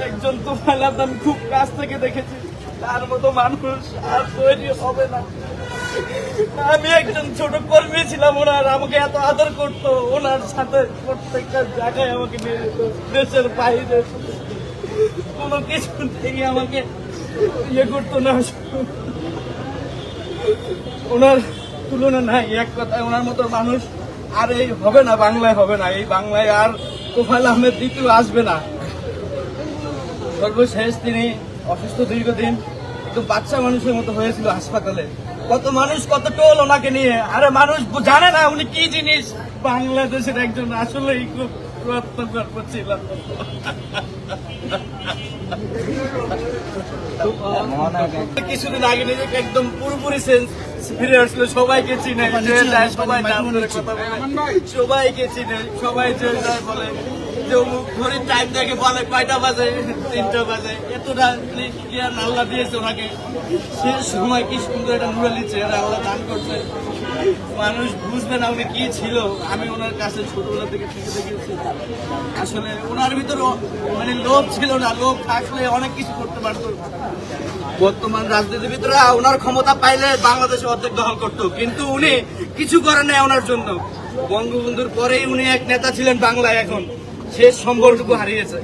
একজন তোফায়েল আদনান খুব কাছ থেকে দেখেছি, তার মতো মানুষ আর তৈরি হবে না। আমি একজন ছোট কর্মী ছিলাম, ওনার আমাকে এত আদর করতো, ওনার সাথে প্রত্যেকটা জায়গায় আমাকে নিয়ে যেত, দেশের বাইরে কোনো কিছু থেকে আমাকে ইয়ে করতো না। ওনার তুলনা নাই, এক কথায় ওনার মতো মানুষ আর এই হবে না, বাংলায় হবে না, এই বাংলায় আর তোফায়েল আহমেদ দ্বিতীয় আসবে না। সর্বশেষ তিনি অসুস্থ দীর্ঘদিন, একটু বাচ্চা মানুষের মতো হয়েছিল হাসপাতালে। কত মানুষ, কত টোল ওনাকে নিয়ে। আরে মানুষ জানে না উনি কি জিনিস। বাংলাদেশের একজন আসলেই খুব রত্নগর্ভ ছিলেন। কিছুদিন আগে নিজেকে একদম পুরোপুরি সেন্স ফিরে আসলো, সবাইকে চিনে, সবাই কথা বলে, সবাইকে চিনে, সবাই যে যায় বলে যে অমুক ঘড়ির টাইম দেখে বলে কয়টা বাজে, 3টা বাজে। এতটা জ্ঞান আল্লাহ দিয়েছে ওনাকে। সে সময় কি সুন্দর একটা নুরালি চেহারা আল্লাহ দান করছে। মানুষ বুঝবে না উনি কি ছিল। আমি ওনার কাছে ছোটবেলা থেকে দেখেছি। আসলে ওনার ভিতরে মানে লোভ ছিল না, লোভ থাকলে অনেক কিছু করতে পারতো। বর্তমান রাজনীতিবিদরা ওনার ক্ষমতা পাইলে বাংলাদেশে অর্ধেক দখল করতো, কিন্তু উনি কিছু করে নাই ওনার জন্য। বঙ্গবন্ধুর পরেই উনি এক নেতা ছিলেন বাংলায়, এখন শেষ সম্বলটুকু হারিয়েছে।